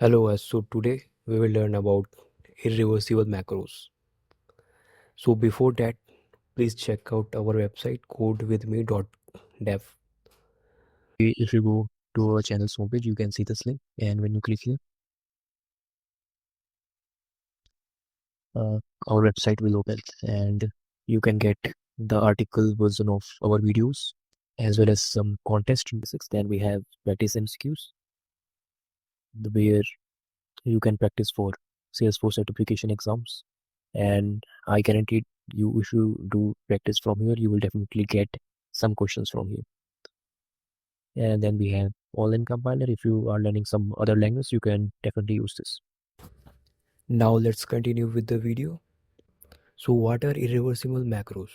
Hello, so today we will learn about irreversible macros. So before that, please check out our website codewme.dev. If you go to our channel's homepage, you can see this link, and when you click here, uh, our website will open, and you can get the article version of our videos as well as some contest basics. Then we have practice MCQs, where you can practice for Salesforce certification exams. And I guarantee you, if you do practice from here, you will definitely get some questions from here. And then we have online compiler. If you are learning some other language, you can definitely use this. Now let's continue with the video. So what are irreversible macros?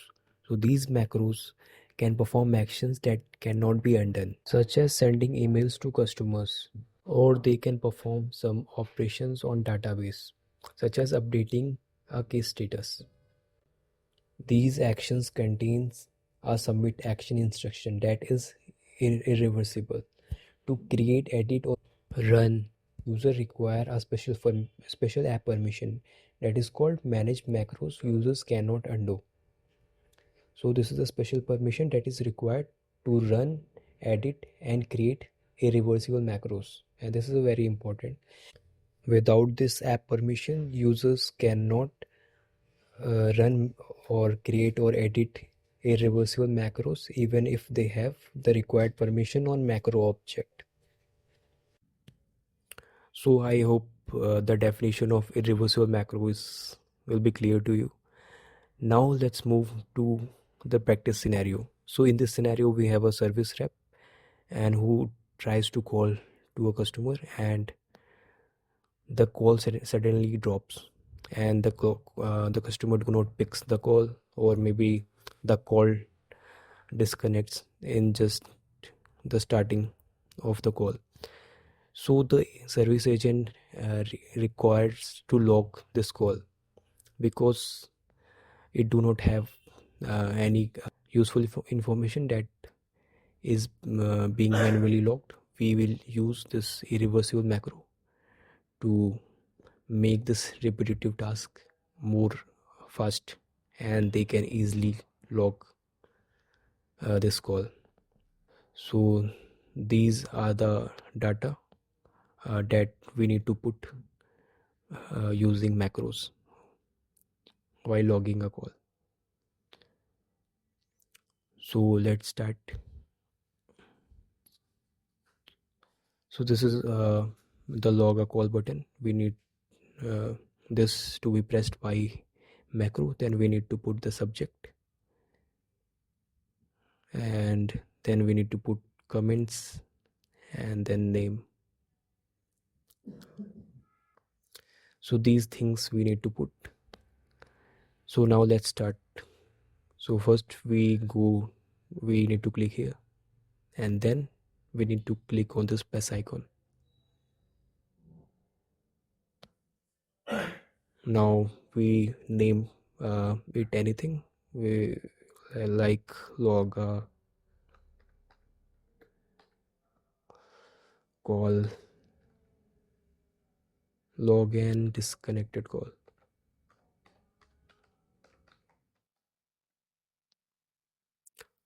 So these macros can perform actions that cannot be undone, such as sending emails to customers, or they can perform some operations on database, such as updating a case status. These actions contains a submit action instruction that is irreversible. To create, edit, or run, user require a special app permission that is called manage macros users cannot undo. So this is a special permission that is required to run, edit, and create irreversible macros, and this is very important. Without this app permission, users cannot run or create or edit irreversible macros even if they have the required permission on macro object. So I hope the definition of irreversible macro will be clear to you. Now let's move to the practice scenario. So in this scenario, we have a service rep and who tries to call to a customer, and the call suddenly drops, and the customer do not picks the call, or maybe the call disconnects in just the starting of the call. So the service agent requires to log this call because it do not have any useful information that is being manually logged. We will use this irreversible macro to make this repetitive task more fast, and they can easily log this call. So these are the data that we need to put using macros while logging a call. So let's start. So this is the log a call button. We need this to be pressed by macro. Then we need to put the subject, and then we need to put comments, and then name. So these things we need to put. So now let's start. So first we need to click here, and then we need to click on this plus icon. Now we name it anything. We like log call, log and disconnected call.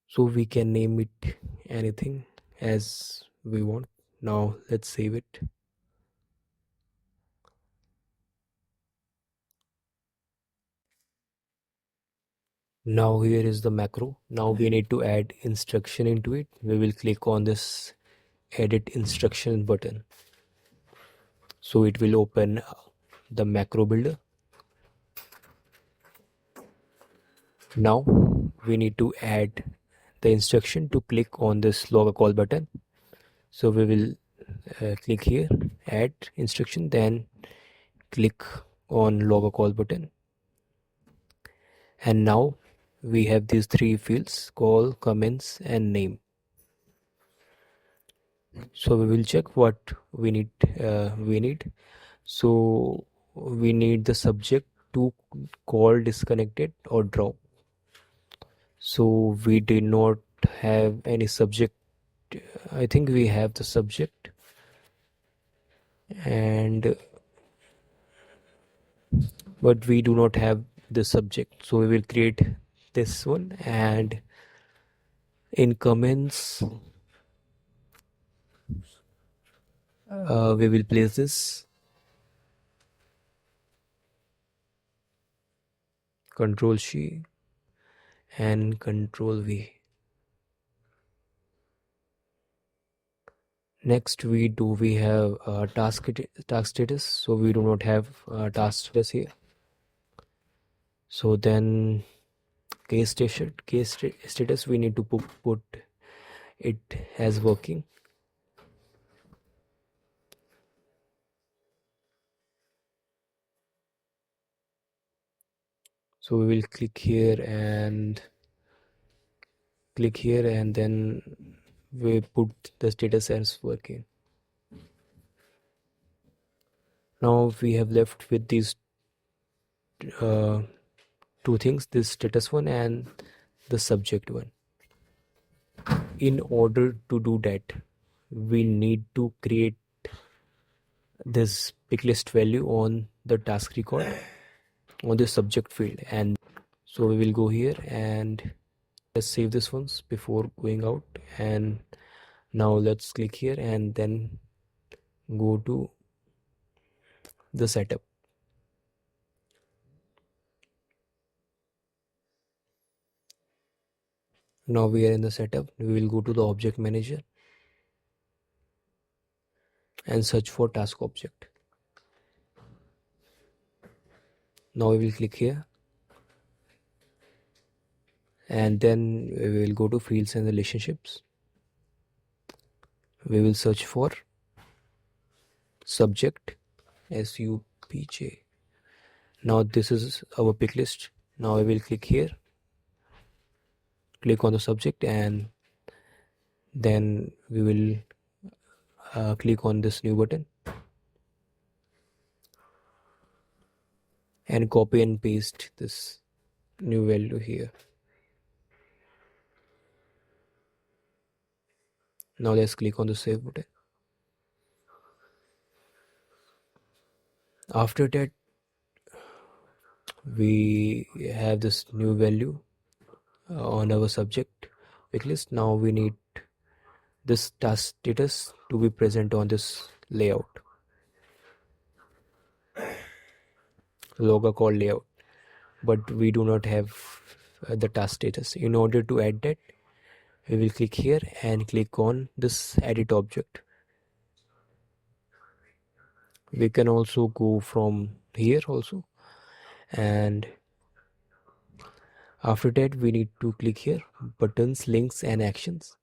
So we can name it anything as we want. Now let's save it. Now here is the macro. Now we need to add instruction into it. We will click on this edit instruction button. So it will open the macro builder. Now we need to add the instruction to click on this log a call button. So we will click here, add instruction, then click on log a call button. And now we have these three fields: call, comments, and name. So we will check what we need. So we need the subject to call disconnected or drop. So we did not have any subject. I think we have the subject. and but we do not have the subject, so we will create this one, and in comments we will place this Control C and Control V. Next we have task status, so we do not have task status here. So then case status we need to put it as working. So we will click here and then we put the status as working. Now we have left with these two things, this status one and the subject one. In order to do that, we need to create this pick list value on the task record on the subject field. And so we will go here and let's save this once before going out. And now let's click here and then go to the setup. Now we are in the setup. We will go to the object manager and search for task object. Now we will click here and then we will go to fields and relationships. We will search for subject SUPJ. Now this is our pick list. Now I will click here, click on the subject, and then we will click on this new button and copy and paste this new value here. Now let's click on the save button. After that, we have this new value on our subject pick list. Now we need this task status to be present on this layout, logo called layout, but we do not have the task status. In order to add that, we will click here and click on this edit object. We can also go from here also, and after that we need to click here, buttons, links and actions.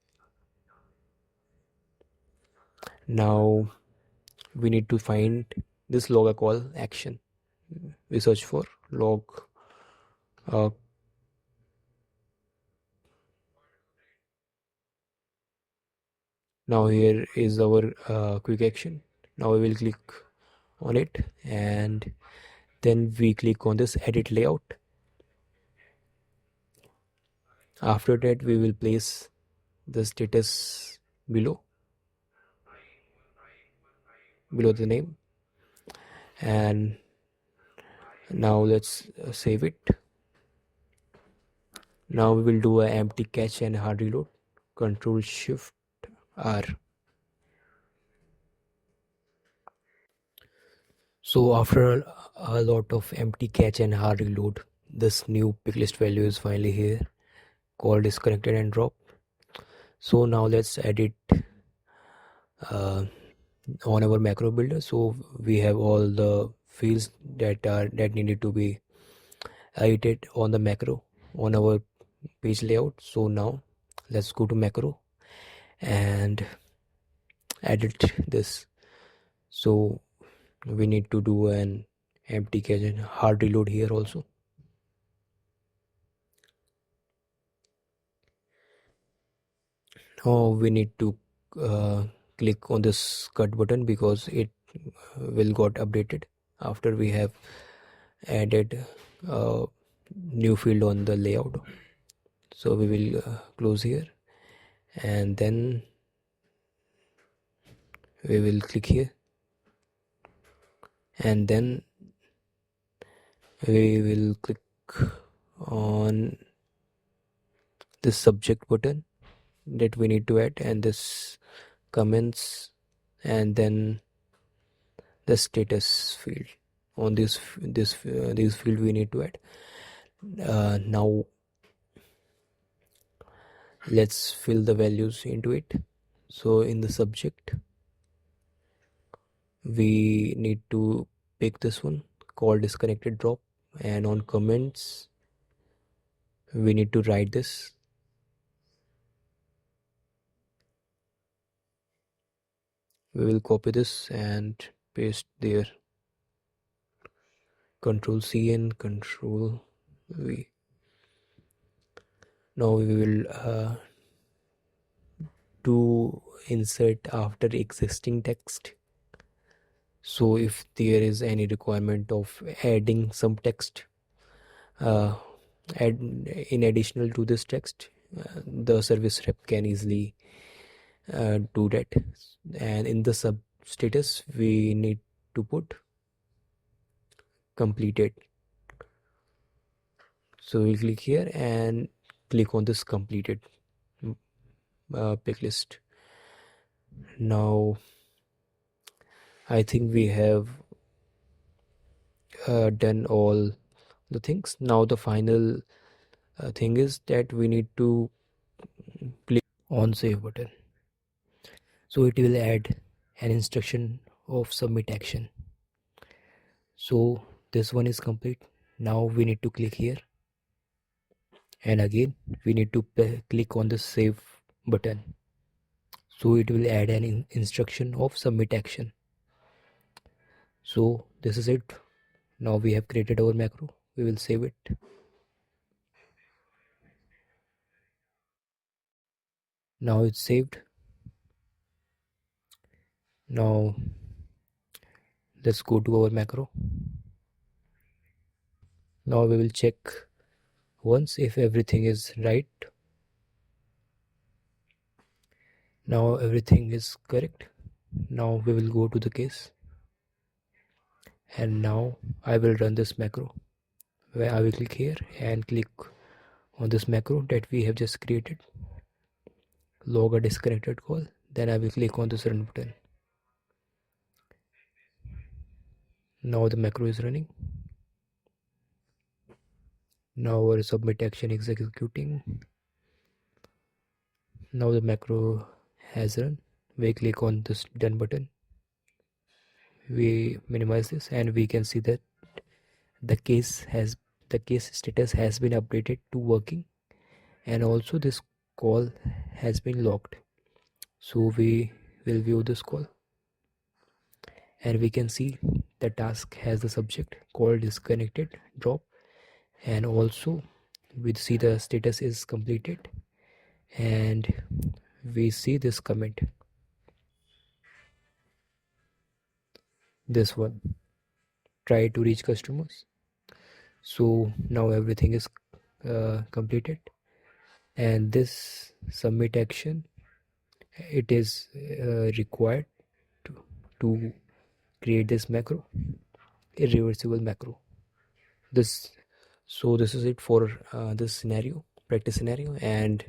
Now we need to find this log a call action. We search for log now here is our quick action. Now we will click on it and then we click on this edit layout. After that we will place the status below the name, and now let's save it. Now we will do an empty cache and hard reload. Control Shift R. So after a lot of empty cache and hard reload, this new picklist value is finally here, called disconnected and drop. So now let's edit on our macro builder. So we have all the fields that needed to be edited on the macro on our page layout. So now let's go to macro and edit this. So we need to do an empty cache and hard reload here also. Now we need to click on this cut button because it will got updated after we have added a new field on the layout. So we will close here and then we will click here and then we will click on this subject button that we need to add, and this comments, and then the status field. On this field we need to add. Now let's fill the values into it. So in the subject we need to pick this one called disconnected drop, and on comments we need to write this. We will copy this and paste there. Control C and Control V. Now we will do insert after existing text. So if there is any requirement of adding some text, add in additional to this text, the service rep can easily do that. And in the sub status we need to put completed. So we'll click here and click on this completed pick list. Now I think we have done all the things. Now the final thing is that we need to click on save button. So it will add an instruction of submit action. So this one is complete. Now we need to click here, and again we need to click on the save button. So it will add an instruction of submit action. So this is it. Now we have created our macro. We will save it. Now it's saved. Now let's go to our macro. Now we will check once if everything is right. Now everything is correct. Now we will go to the case, and now I will run this macro, where I will click here and click on this macro that we have just created, log a disconnected call. Then I will click on this run button. Now the macro is running. Now our submit action is executing. Now the macro has run. We click on this done button. We minimize this, and we can see that the case status has been updated to working, and also this call has been logged. So we will view this call, and we can see the task has the subject called disconnected drop, and also we see the status is completed, and we see this comment, this one, try to reach customers. So now everything is completed, and this submit action, it is required to create this macro, irreversible macro. This is it for this scenario, practice scenario. And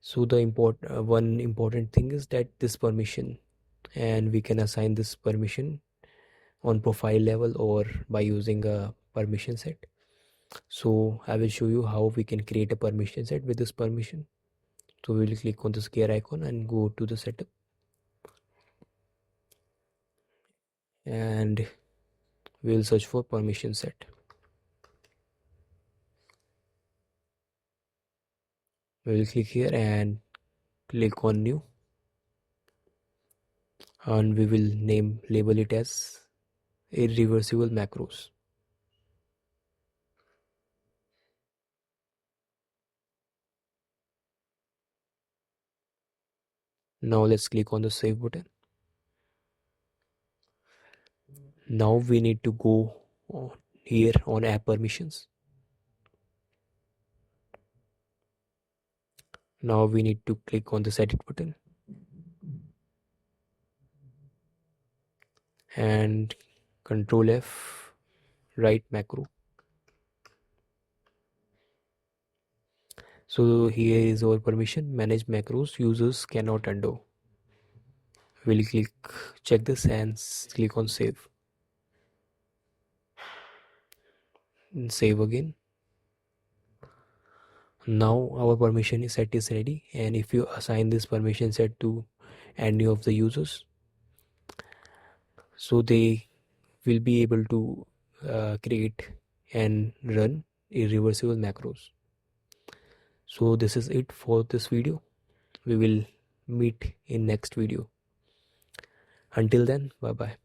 so the one important thing is that this permission, and we can assign this permission on profile level or by using a permission set. So I will show you how we can create a permission set with this permission. So we will click on this gear icon and go to the setup, and we will search for permission set. We will click here and click on new, and we will label it as irreversible macros. Now let's click on the save button. Now we need to go here on app permissions. Now we need to click on the edit button and Control F, write macro. So here is our permission, manage macros, users cannot undo. We'll check this and click on save. And save again. Now our permission set is ready, and if you assign this permission set to any of the users, so they will be able to create and run irreversible macros. So this is it for this video. We will meet in next video. Until then, bye bye.